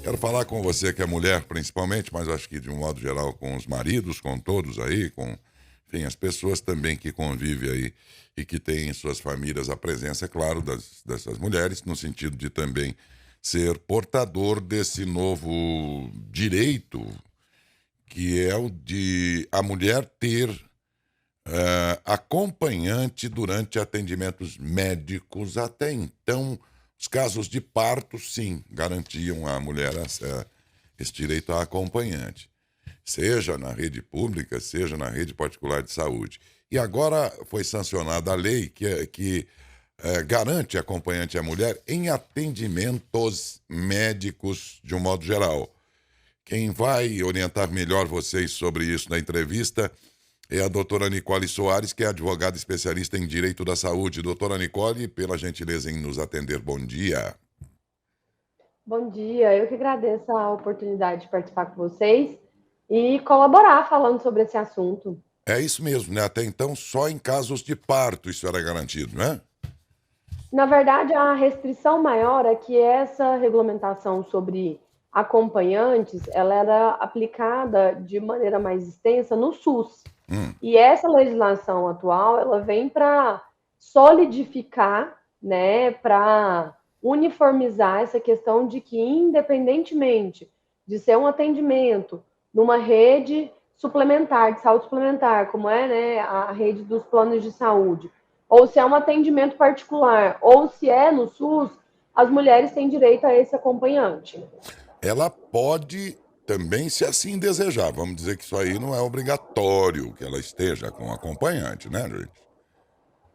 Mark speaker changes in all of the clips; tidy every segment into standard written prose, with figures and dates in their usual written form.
Speaker 1: Quero falar com você que é mulher, principalmente, mas acho que de um modo geral com os maridos, com todos aí, com, enfim, as pessoas também que convivem aí e que têm em suas famílias a presença, é claro, dessas mulheres, no sentido de também ser portador desse novo direito, que é o de a mulher ter acompanhante durante atendimentos médicos. Até então, os casos de parto, sim, garantiam à mulher esse direito a acompanhante, seja na rede pública, seja na rede particular de saúde. E agora foi sancionada a lei que garante acompanhante à mulher em atendimentos médicos de um modo geral. Quem vai orientar melhor vocês sobre isso na entrevista é a doutora Nicole Soares, que é advogada especialista em Direito da Saúde. Doutora Nicole, pela gentileza em nos atender, bom dia.
Speaker 2: Bom dia, eu que agradeço a oportunidade de participar com vocês e colaborar falando sobre esse assunto.
Speaker 1: É isso mesmo, né? Até então, só em casos de parto isso era garantido, né?
Speaker 2: Na verdade, a restrição maior é que essa regulamentação sobre acompanhantes, ela era aplicada de maneira mais extensa no SUS.
Speaker 1: Hum.
Speaker 2: E essa legislação atual, ela vem para solidificar, né, para uniformizar essa questão de que, independentemente de ser um atendimento numa rede suplementar, de saúde suplementar, como é, né, a rede dos planos de saúde, ou se é um atendimento particular, ou se é no SUS, as mulheres têm direito a esse acompanhante.
Speaker 1: Ela pode também, se assim desejar. Vamos dizer que isso aí não é obrigatório que ela esteja com acompanhante, né, gente?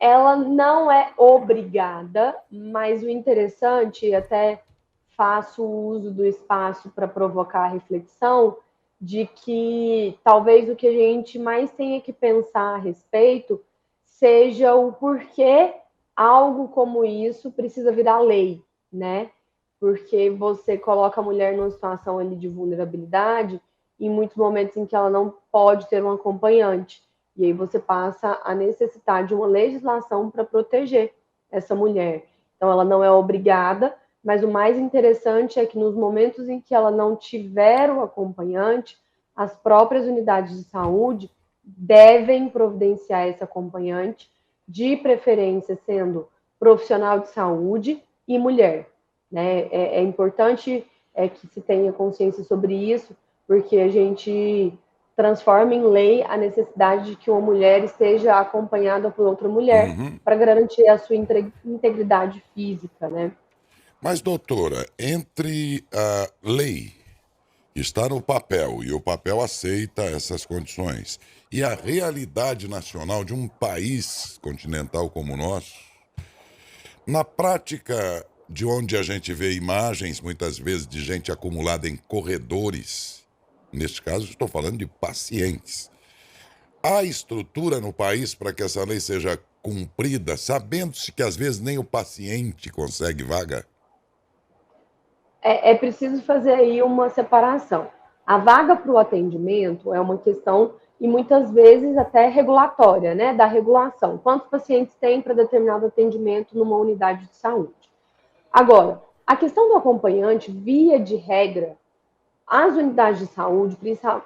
Speaker 2: Ela não é obrigada, mas o interessante, até faço uso do espaço para provocar a reflexão, de que talvez o que a gente mais tenha que pensar a respeito seja o porquê algo como isso precisa virar lei, né? Porque você coloca a mulher numa situação ali de vulnerabilidade em muitos momentos em que ela não pode ter um acompanhante. E aí você passa a necessitar de uma legislação para proteger essa mulher. Então ela não é obrigada, mas o mais interessante é que nos momentos em que ela não tiver o acompanhante, as próprias unidades de saúde devem providenciar esse acompanhante, de preferência sendo profissional de saúde e mulher. Né? É importante que se tenha consciência sobre isso, porque a gente transforma em lei a necessidade de que uma mulher esteja acompanhada por outra mulher
Speaker 1: Uhum.
Speaker 2: para garantir a sua integridade física, né?
Speaker 1: Mas, doutora, entre a lei que está no papel e o papel aceita essas condições e a realidade nacional de um país continental como o nosso, na prática, de onde a gente vê imagens, muitas vezes, de gente acumulada em corredores, neste caso, estou falando de pacientes. Há estrutura no país para que essa lei seja cumprida, sabendo-se que às vezes nem o paciente consegue vaga?
Speaker 2: É preciso fazer aí uma separação. A vaga para o atendimento é uma questão, e muitas vezes até regulatória, né, da regulação. Quantos pacientes tem para determinado atendimento numa unidade de saúde? Agora, a questão do acompanhante, via de regra, as unidades de saúde,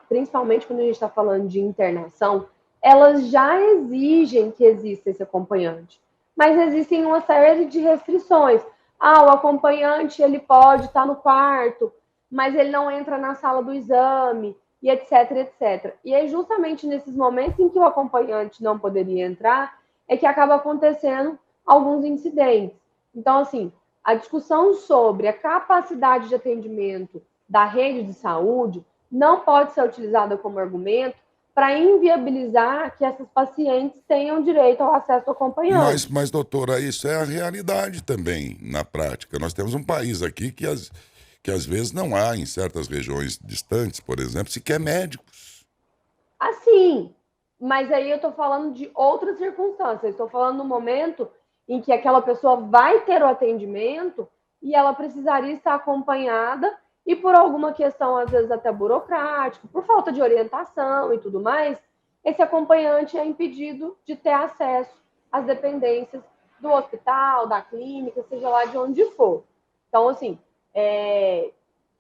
Speaker 2: principalmente quando a gente está falando de internação, elas já exigem que exista esse acompanhante. Mas existem uma série de restrições. Ah, o acompanhante ele pode estar no quarto, mas ele não entra na sala do exame, e etc, etc. E é justamente nesses momentos em que o acompanhante não poderia entrar, é que acaba acontecendo alguns incidentes. Então, assim, a discussão sobre a capacidade de atendimento da rede de saúde não pode ser utilizada como argumento para inviabilizar que essas pacientes tenham direito ao acesso ao acompanhante.
Speaker 1: Mas, doutora, isso é a realidade também na prática. Nós temos um país aqui que às vezes não há, em certas regiões distantes, por exemplo, sequer médicos.
Speaker 2: Assim, mas aí eu estou falando de outras circunstâncias. Estou falando no momento em que aquela pessoa vai ter o atendimento e ela precisaria estar acompanhada e por alguma questão, às vezes até burocrática, por falta de orientação e tudo mais, esse acompanhante é impedido de ter acesso às dependências do hospital, da clínica, seja lá de onde for. Então, assim,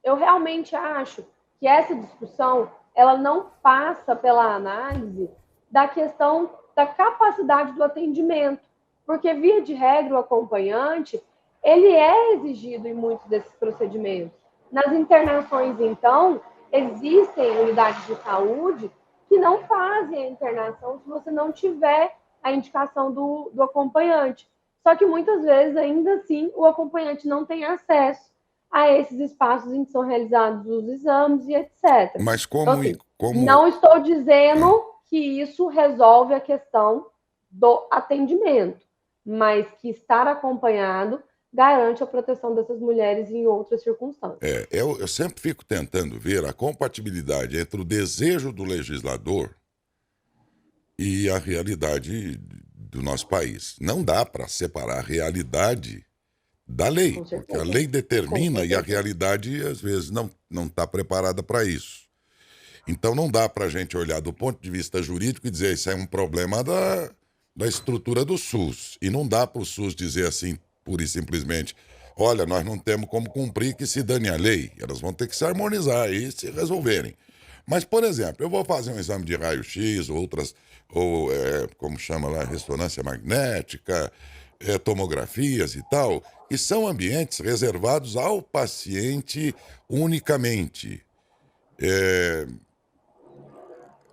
Speaker 2: eu realmente acho que essa discussão ela não passa pela análise da questão da capacidade do atendimento, porque via de regra o acompanhante ele é exigido em muitos desses procedimentos. Nas internações, então, existem unidades de saúde que não fazem a internação se você não tiver a indicação do acompanhante. Só que muitas vezes, ainda assim, o acompanhante não tem acesso a esses espaços em que são realizados os exames e etc.
Speaker 1: Mas
Speaker 2: Então,
Speaker 1: como,
Speaker 2: assim,
Speaker 1: como
Speaker 2: não estou dizendo que isso resolve a questão do atendimento, mas que estar acompanhado garante a proteção dessas mulheres em outras circunstâncias.
Speaker 1: eu sempre fico tentando ver a compatibilidade entre o desejo do legislador e a realidade do nosso país. Não dá para separar a realidade da lei,
Speaker 2: Com
Speaker 1: porque a
Speaker 2: certeza.
Speaker 1: lei
Speaker 2: Com
Speaker 1: determina e a
Speaker 2: certeza.
Speaker 1: realidade, às vezes, não está preparada para isso. Então, não dá para a gente olhar do ponto de vista jurídico e dizer isso é um problema da estrutura do SUS. E não dá para o SUS dizer assim, pura e simplesmente, olha, nós não temos como cumprir, que se dane a lei. Elas vão ter que se harmonizar e se resolverem. Mas, por exemplo, eu vou fazer um exame de raio-x, outras, como chama lá, ressonância magnética, tomografias e tal, que são ambientes reservados ao paciente unicamente. É,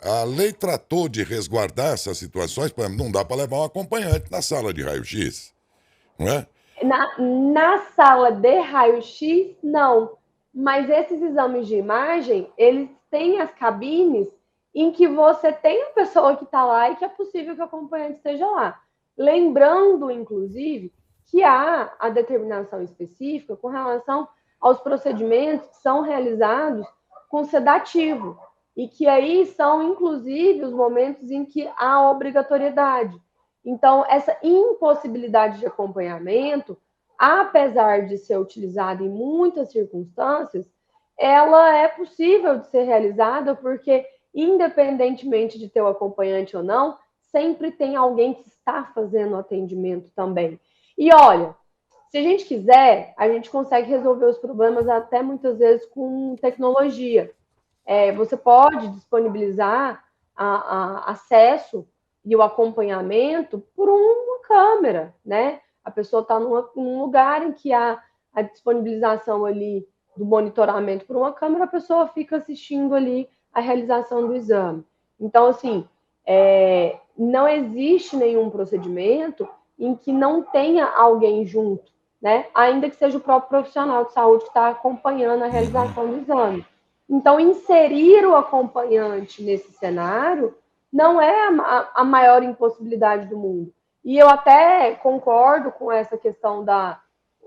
Speaker 1: a lei tratou de resguardar essas situações, por exemplo, não dá para levar um acompanhante na sala de raio-x, não é?
Speaker 2: Na sala de raio-x, não. Mas esses exames de imagem, eles têm as cabines em que você tem a pessoa que está lá e que é possível que o acompanhante esteja lá. Lembrando, inclusive, que há a determinação específica com relação aos procedimentos que são realizados com sedativo. E que aí são, inclusive, os momentos em que há obrigatoriedade. Então, essa impossibilidade de acompanhamento, apesar de ser utilizada em muitas circunstâncias, ela é possível de ser realizada porque, independentemente de ter o acompanhante ou não, sempre tem alguém que está fazendo o atendimento também. E olha, se a gente quiser, a gente consegue resolver os problemas até muitas vezes com tecnologia. Você pode disponibilizar acesso e o acompanhamento por uma câmera, né? A pessoa está num lugar em que há a disponibilização ali do monitoramento por uma câmera, a pessoa fica assistindo ali a realização do exame. Então, assim, não existe nenhum procedimento em que não tenha alguém junto, né? Ainda que seja o próprio profissional de saúde que está acompanhando a
Speaker 1: Uhum.
Speaker 2: realização do exame. Então, inserir o acompanhante nesse cenário não é a maior impossibilidade do mundo. E eu até concordo com essa questão da.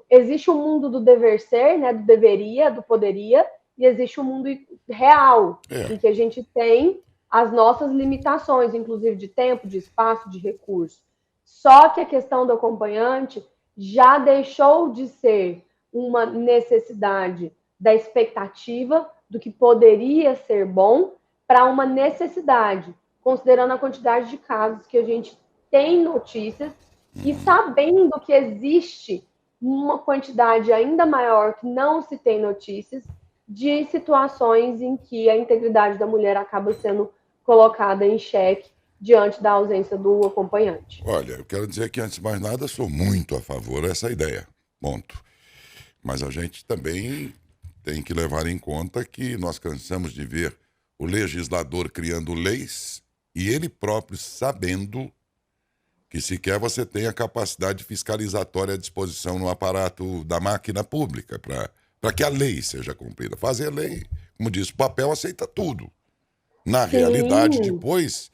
Speaker 2: Existe o mundo do dever ser, né, do deveria, do poderia, e existe o mundo real,
Speaker 1: É,
Speaker 2: em que a gente tem as nossas limitações, inclusive de tempo, de espaço, de recurso. Só que a questão do acompanhante já deixou de ser uma necessidade da expectativa do que poderia ser bom para uma necessidade, considerando a quantidade de casos que a gente tem notícias e sabendo que existe uma quantidade ainda maior que não se tem notícias de situações em que a integridade da mulher acaba sendo colocada em xeque diante da ausência do acompanhante.
Speaker 1: olha, eu quero dizer que, antes de mais nada, sou muito a favor dessa ideia. Ponto. Mas a gente também tem que levar em conta que nós cansamos de ver o legislador criando leis e ele próprio sabendo que sequer você tem a capacidade fiscalizatória à disposição no aparato da máquina pública para que a lei seja cumprida. Fazer lei, como diz, o papel aceita tudo. Na realidade,
Speaker 2: Sim,
Speaker 1: depois,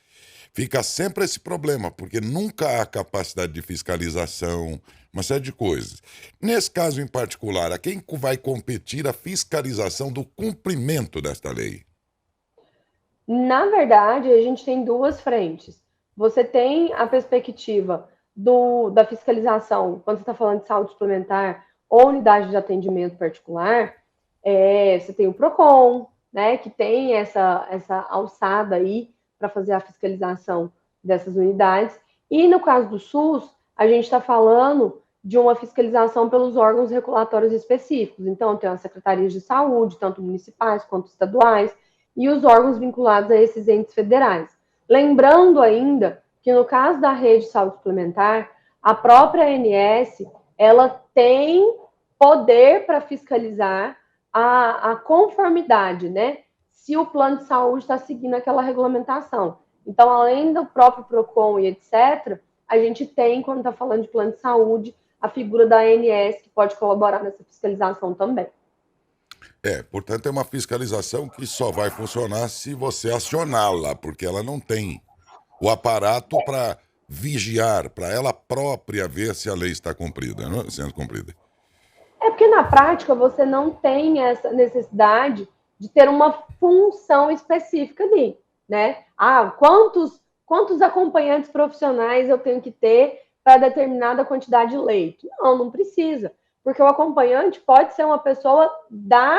Speaker 1: fica sempre esse problema, porque nunca há capacidade de fiscalização, uma série de coisas. Nesse caso em particular, a quem vai competir a fiscalização do cumprimento desta lei?
Speaker 2: na verdade, a gente tem duas frentes. Você tem a perspectiva da fiscalização, quando você está falando de saúde suplementar ou unidade de atendimento particular, você tem o PROCON, né, que tem essa alçada aí para fazer a fiscalização dessas unidades. E no caso do SUS, a gente está falando de uma fiscalização pelos órgãos regulatórios específicos. Então, tem as secretarias de saúde, tanto municipais quanto estaduais, e os órgãos vinculados a esses entes federais. Lembrando ainda que no caso da rede de saúde suplementar, a própria ANS, ela tem poder para fiscalizar a conformidade, né? Se o plano de saúde está seguindo aquela regulamentação. Então, além do próprio PROCON e etc., a gente tem, quando está falando de plano de saúde, a figura da ANS, que pode colaborar nessa fiscalização também.
Speaker 1: Portanto, é uma fiscalização que só vai funcionar se você acioná-la, porque ela não tem o aparato para vigiar, para ela própria ver se a lei está cumprida, não é? Sendo cumprida.
Speaker 2: É porque na prática você não tem essa necessidade de ter uma função específica ali, né? Quantos acompanhantes profissionais eu tenho que ter para determinada quantidade de leito? Não, não precisa, porque o acompanhante pode ser uma pessoa da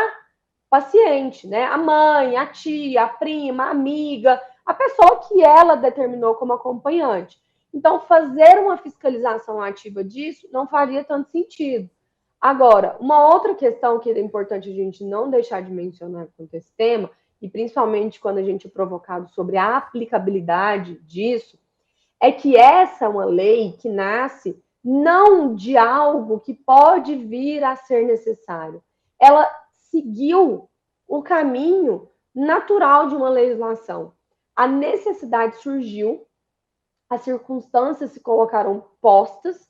Speaker 2: paciente, né? A mãe, a tia, a prima, a amiga, a pessoa que ela determinou como acompanhante. Então, fazer uma fiscalização ativa disso não faria tanto sentido. Agora, uma outra questão que é importante a gente não deixar de mencionar quanto a esse tema, e principalmente quando a gente é provocado sobre a aplicabilidade disso, é que essa é uma lei que nasce não de algo que pode vir a ser necessário. Ela seguiu o caminho natural de uma legislação. A necessidade surgiu, as circunstâncias se colocaram postas,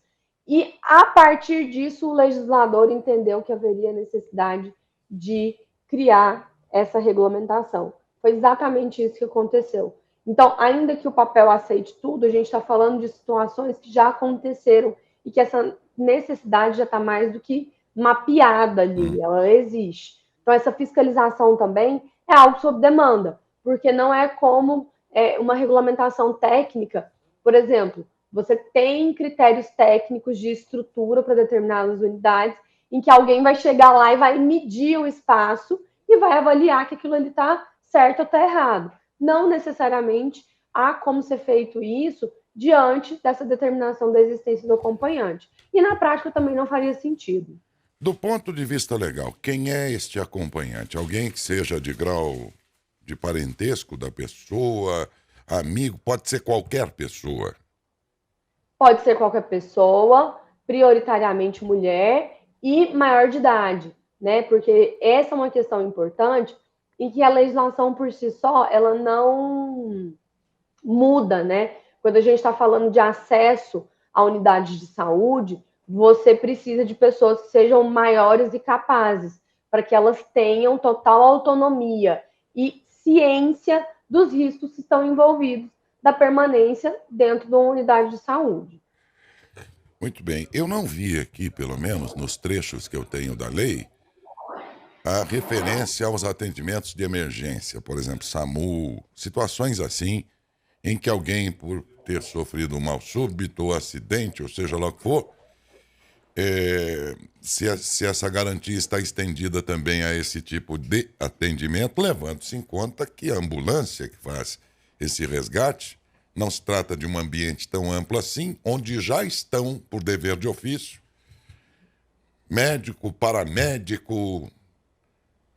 Speaker 2: e, a partir disso, o legislador entendeu que haveria necessidade de criar essa regulamentação. Foi exatamente isso que aconteceu. Então, ainda que o papel aceite tudo, a gente está falando de situações que já aconteceram e que essa necessidade já está mais do que mapeada ali, ela existe. Então, essa fiscalização também é algo sob demanda, porque não é como uma regulamentação técnica, por exemplo, você tem critérios técnicos de estrutura para determinadas unidades, em que alguém vai chegar lá e vai medir o espaço e vai avaliar que aquilo ali está certo ou está errado. Não necessariamente há como ser feito isso diante dessa determinação da existência do acompanhante. E na prática também não faria sentido.
Speaker 1: Do ponto de vista legal, quem é este acompanhante? Alguém que seja de grau de parentesco da pessoa, amigo, pode ser qualquer pessoa.
Speaker 2: Pode ser qualquer pessoa, prioritariamente mulher e maior de idade, né? Porque essa é uma questão importante em que a legislação por si só, ela não muda, né? Quando a gente está falando de acesso a unidades de saúde, você precisa de pessoas que sejam maiores e capazes, para que elas tenham total autonomia e ciência dos riscos que estão envolvidos da permanência dentro de uma unidade de saúde.
Speaker 1: Muito bem. Eu não vi aqui, pelo menos nos trechos que eu tenho da lei, a referência aos atendimentos de emergência, por exemplo, SAMU, situações assim, em que alguém, por ter sofrido um mal súbito ou acidente, ou seja lá o que for, se essa garantia está estendida também a esse tipo de atendimento, levando-se em conta que a ambulância que faz esse resgate não se trata de um ambiente tão amplo assim, onde já estão, por dever de ofício, médico, paramédico,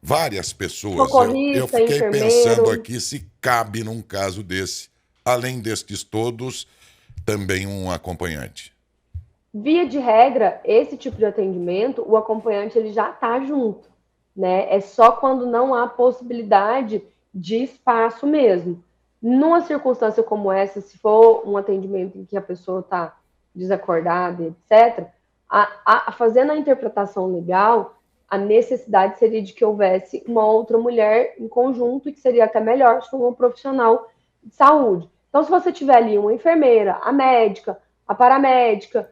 Speaker 1: várias pessoas. Eu
Speaker 2: Socorrista,
Speaker 1: fiquei pensando
Speaker 2: enfermeiro.
Speaker 1: aqui se cabe num caso desse, além destes todos, também um acompanhante.
Speaker 2: Via de regra, esse tipo de atendimento, o acompanhante ele já está junto, né? É só quando não há possibilidade de espaço mesmo. Numa circunstância como essa, se for um atendimento em que a pessoa está desacordada, etc., fazendo a interpretação legal, a necessidade seria de que houvesse uma outra mulher em conjunto, e que seria até melhor se for um profissional de saúde. Então, se você tiver ali uma enfermeira, a médica, a paramédica,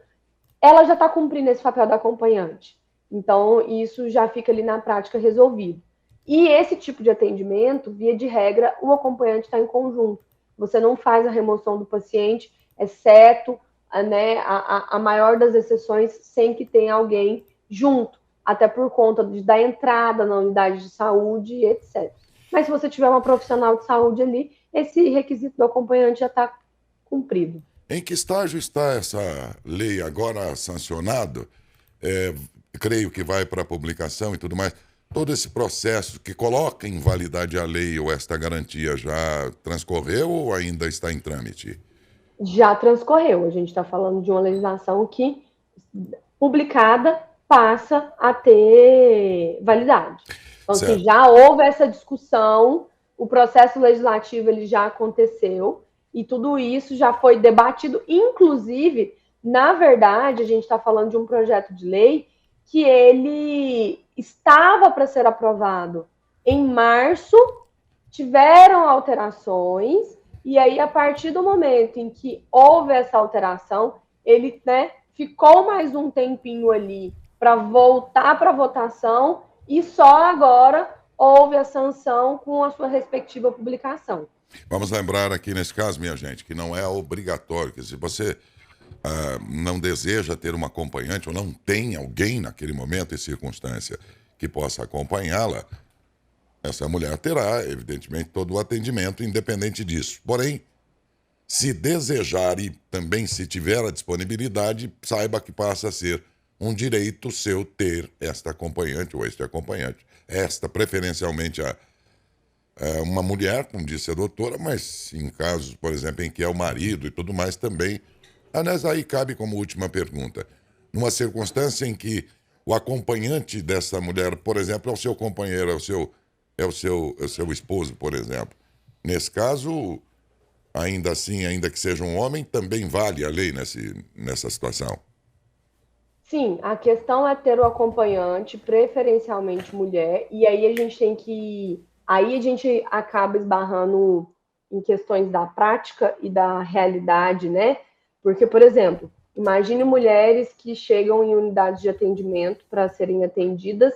Speaker 2: ela já está cumprindo esse papel da acompanhante. Então, isso já fica ali na prática resolvido. E esse tipo de atendimento, via de regra, o acompanhante está em conjunto. Você não faz a remoção do paciente, exceto, né, a maior das exceções, sem que tenha alguém junto, até por conta da entrada na unidade de saúde, etc. Mas se você tiver uma profissional de saúde ali, esse requisito do acompanhante já está cumprido.
Speaker 1: Em que estágio está essa lei agora sancionada? É, creio que vai para publicação e tudo mais. Todo esse processo que coloca em validade a lei ou esta garantia já transcorreu ou ainda está em trâmite?
Speaker 2: Já transcorreu. A gente está falando de uma legislação que, publicada, passa a ter validade. Então, assim,
Speaker 1: Certo.
Speaker 2: já houve essa discussão, o processo legislativo ele já aconteceu e tudo isso já foi debatido. Inclusive, na verdade, a gente está falando de um projeto de lei que ele estava para ser aprovado em março, tiveram alterações, e aí, a partir do momento em que houve essa alteração, ele, né, ficou mais um tempinho ali para voltar para a votação, e só agora houve a sanção com a sua respectiva publicação.
Speaker 1: Vamos lembrar aqui nesse caso, minha gente, que não é obrigatório, que se você não deseja ter uma acompanhante ou não tem alguém naquele momento e circunstância que possa acompanhá-la, essa mulher terá, evidentemente, todo o atendimento independente disso. Porém, se desejar e também se tiver a disponibilidade, saiba que passa a ser um direito seu ter esta acompanhante ou este acompanhante. Esta, preferencialmente, uma mulher, como disse a doutora, mas em casos, por exemplo, em que é o marido e tudo mais também. Aliás, aí cabe como última pergunta. Numa circunstância em que o acompanhante dessa mulher, por exemplo, é o seu companheiro, é o seu esposo, por exemplo. Nesse caso, ainda assim, ainda que seja um homem, também vale a lei nessa situação.
Speaker 2: Sim, a questão é ter o acompanhante, preferencialmente mulher, e aí a gente tem que. Aí a gente acaba esbarrando em questões da prática e da realidade, né? Porque, por exemplo, imagine mulheres que chegam em unidades de atendimento para serem atendidas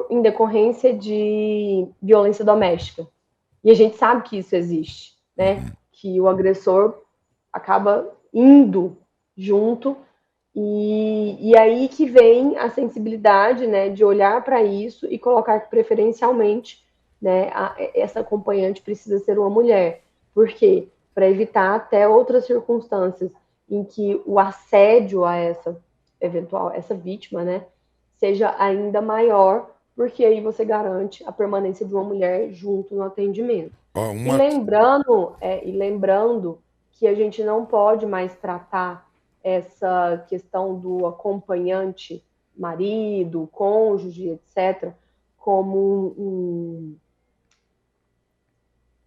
Speaker 2: em decorrência de violência doméstica. E a gente sabe que isso existe, né?
Speaker 1: Uhum.
Speaker 2: Que o agressor acaba indo junto e aí que vem a sensibilidade, né, de olhar para isso e colocar que preferencialmente, né, essa acompanhante precisa ser uma mulher. Por quê? Para evitar até outras circunstâncias em que o assédio a essa vítima, né, seja ainda maior, porque aí você garante a permanência de uma mulher junto no atendimento.
Speaker 1: Ó,
Speaker 2: E
Speaker 1: uma.
Speaker 2: lembrando que a gente não pode mais tratar essa questão do acompanhante, marido, cônjuge, etc., como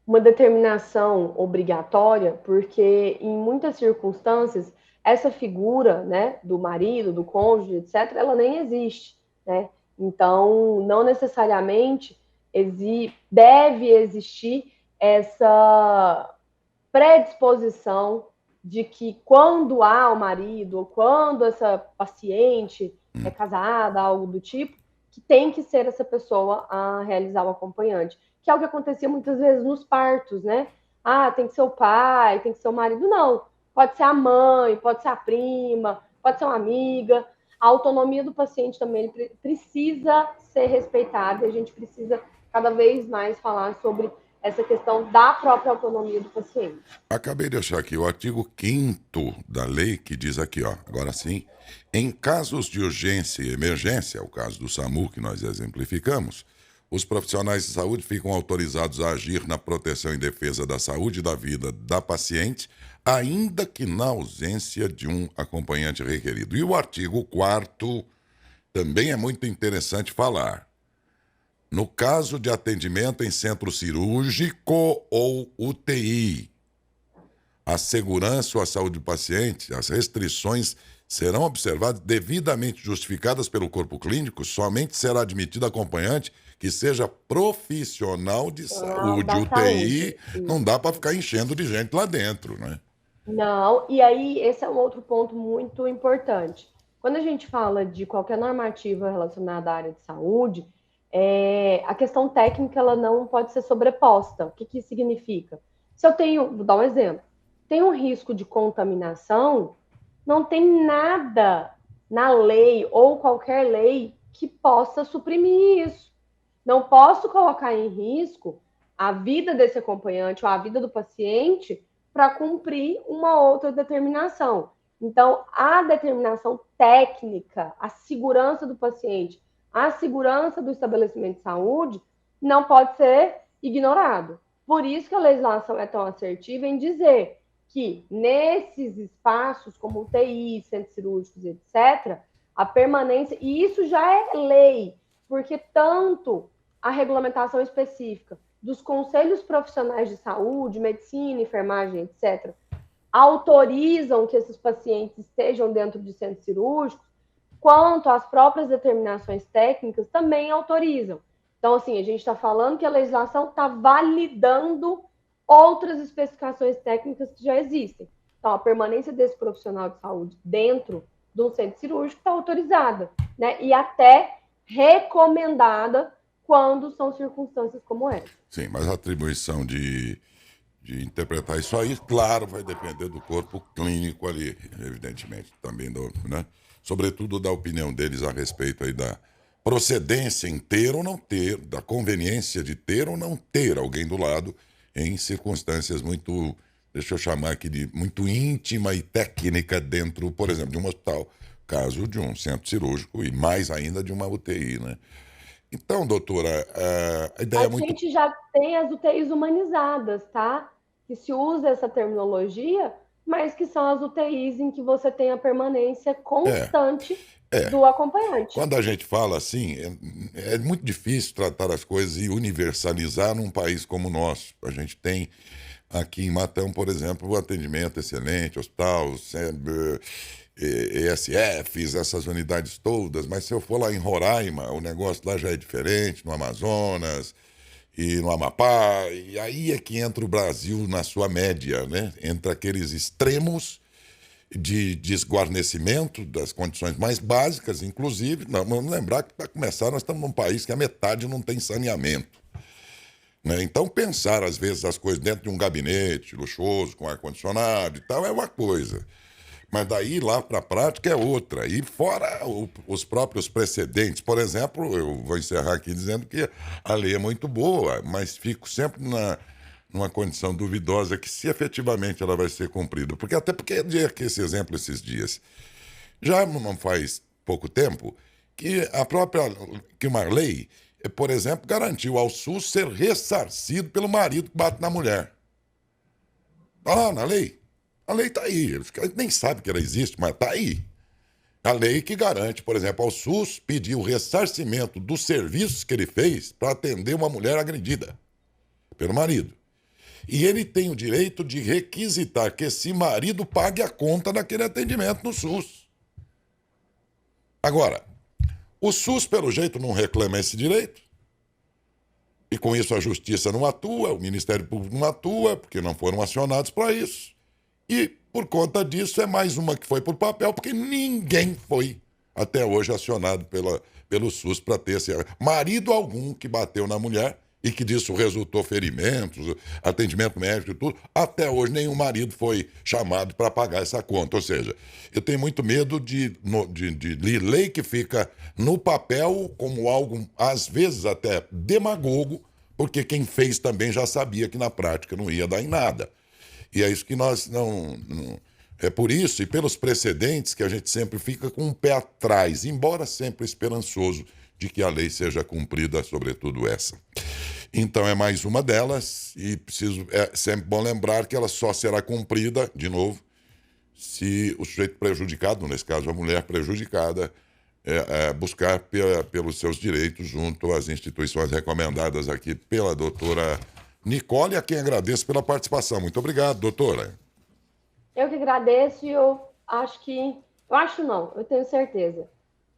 Speaker 2: uma determinação obrigatória, porque em muitas circunstâncias essa figura, né, do marido, do cônjuge, etc., ela nem existe, né? Então, não necessariamente deve existir essa predisposição de que quando há o marido ou quando essa paciente é casada, algo do tipo, que tem que ser essa pessoa a realizar o acompanhante, que é o que acontecia muitas vezes nos partos, né? Ah, tem que ser o pai, tem que ser o marido. Não, pode ser a mãe, pode ser a prima, pode ser uma amiga. A autonomia do paciente também precisa ser respeitada e a gente precisa cada vez mais falar sobre essa questão da própria autonomia do paciente.
Speaker 1: Acabei de achar aqui o artigo 5º da lei que diz aqui, ó, agora sim, em casos de urgência e emergência, o caso do SAMU que nós exemplificamos, os profissionais de saúde ficam autorizados a agir na proteção e defesa da saúde e da vida da paciente, ainda que na ausência de um acompanhante requerido. E o artigo 4º também é muito interessante falar. No caso de atendimento em centro cirúrgico ou UTI, a segurança ou a saúde do paciente, as restrições serão observadas devidamente justificadas pelo corpo clínico, somente será admitido acompanhante que seja profissional de saúde.
Speaker 2: Da
Speaker 1: UTI
Speaker 2: saúde.
Speaker 1: não dá para
Speaker 2: Isso.
Speaker 1: ficar enchendo de gente lá dentro, né?
Speaker 2: Não, e aí esse é um outro ponto muito importante. Quando a gente fala de qualquer normativa relacionada à área de saúde, a questão técnica ela não pode ser sobreposta. O que que isso significa? Se eu tenho, vou dar um exemplo, tem um risco de contaminação, não tem nada na lei ou qualquer lei que possa suprimir isso. Não posso colocar em risco a vida desse acompanhante ou a vida do paciente para cumprir uma outra determinação. Então, a determinação técnica, a segurança do paciente, a segurança do estabelecimento de saúde, não pode ser ignorado. Por isso que a legislação é tão assertiva em dizer que nesses espaços, como UTI, centros cirúrgicos, etc., a permanência, e isso já é lei, porque tanto a regulamentação específica dos conselhos profissionais de saúde, medicina, enfermagem, etc., autorizam que esses pacientes estejam dentro de centros cirúrgicos, quanto as próprias determinações técnicas também autorizam. Então, assim, a gente está falando que a legislação está validando outras especificações técnicas que já existem. Então, a permanência desse profissional de saúde dentro de um centro cirúrgico está autorizada, né? E até recomendada quando são circunstâncias como essa.
Speaker 1: Sim, mas a atribuição de interpretar isso aí, claro, vai depender do corpo clínico ali, evidentemente, também, né? Sobretudo da opinião deles a respeito aí da procedência em ter ou não ter, da conveniência de ter ou não ter alguém do lado em circunstâncias muito, deixa eu chamar aqui de muito íntima e técnica dentro, por exemplo, de um hospital, caso de um centro cirúrgico e mais ainda de uma UTI, né? Então, doutora, a ideia é
Speaker 2: A
Speaker 1: muito...
Speaker 2: gente já tem as UTIs humanizadas, tá? Que se usa essa terminologia, mas que são as UTIs em que você tem a permanência constante do acompanhante.
Speaker 1: Quando a gente fala assim, é muito difícil tratar as coisas e universalizar num país como o nosso. A gente tem aqui em Matão, por exemplo, um atendimento excelente, hospital, ESFs, essas unidades todas, mas se eu for lá em Roraima, o negócio lá já é diferente, no Amazonas e no Amapá, e aí é que entra o Brasil na sua média, né? Entre aqueles extremos de desguarnecimento das condições mais básicas, inclusive, vamos lembrar que, para começar, nós estamos num país que a metade não tem saneamento, né? Então, pensar, às vezes, as coisas dentro de um gabinete luxuoso, com ar-condicionado e tal, é uma coisa. Mas daí, lá para a prática, é outra. E fora os próprios precedentes. Por exemplo, eu vou encerrar aqui dizendo que a lei é muito boa, mas fico sempre numa condição duvidosa que se efetivamente ela vai ser cumprida. Até porque eu dei aqui esse exemplo esses dias. Já não faz pouco tempo que uma lei, por exemplo, garantiu ao SUS ser ressarcido pelo marido que bate na mulher. Está lá na lei. A lei está aí. Eles nem sabem que ela existe, mas está aí. A lei que garante, por exemplo, ao SUS pedir o ressarcimento dos serviços que ele fez para atender uma mulher agredida pelo marido. E ele tem o direito de requisitar que esse marido pague a conta daquele atendimento no SUS. Agora, o SUS, pelo jeito, não reclama esse direito. E com isso a Justiça não atua, o Ministério Público não atua, porque não foram acionados para isso. E, por conta disso, é mais uma que foi por papel, porque ninguém foi, até hoje, acionado pelo SUS para ter esse marido algum que bateu na mulher e que disso resultou ferimentos, atendimento médico e tudo. Até hoje, nenhum marido foi chamado para pagar essa conta. Ou seja, eu tenho muito medo de lei que fica no papel como algo, às vezes, até demagogo, porque quem fez também já sabia que na prática não ia dar em nada. E é isso que nós não... É por isso e pelos precedentes que a gente sempre fica com um pé atrás, embora sempre esperançoso de que a lei seja cumprida, sobretudo essa. Então é mais uma delas e é sempre bom lembrar que ela só será cumprida, de novo, se o sujeito prejudicado, nesse caso a mulher prejudicada, buscar pelos seus direitos junto às instituições recomendadas aqui pela doutora Nicole, a quem agradeço pela participação. Muito obrigado, doutora.
Speaker 2: Eu que agradeço e eu tenho certeza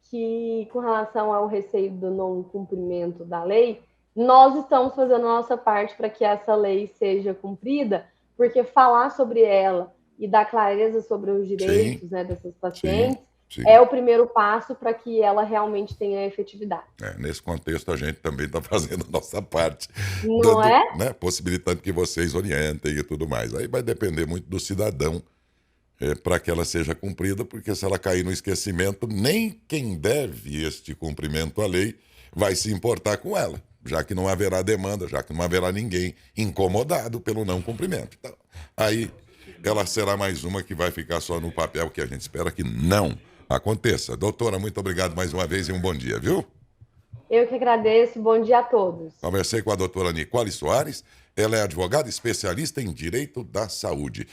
Speaker 2: que com relação ao receio do não cumprimento da lei, nós estamos fazendo a nossa parte para que essa lei seja cumprida, porque falar sobre ela e dar clareza sobre os direitos, né, dessas pacientes é o primeiro passo para que ela realmente tenha efetividade.
Speaker 1: Nesse contexto, a gente também está fazendo a nossa parte.
Speaker 2: Não é?
Speaker 1: Né, possibilitando que vocês orientem e tudo mais. Aí vai depender muito do cidadão para que ela seja cumprida, porque se ela cair no esquecimento, nem quem deve este cumprimento à lei vai se importar com ela, já que não haverá demanda, já que não haverá ninguém incomodado pelo não cumprimento. Então, aí ela será mais uma que vai ficar só no papel, que a gente espera que não aconteça. Doutora, muito obrigado mais uma vez e um bom dia, viu?
Speaker 2: Eu que agradeço, bom dia a todos.
Speaker 1: Conversei com a doutora Nicole Soares, ela é advogada especialista em direito da saúde.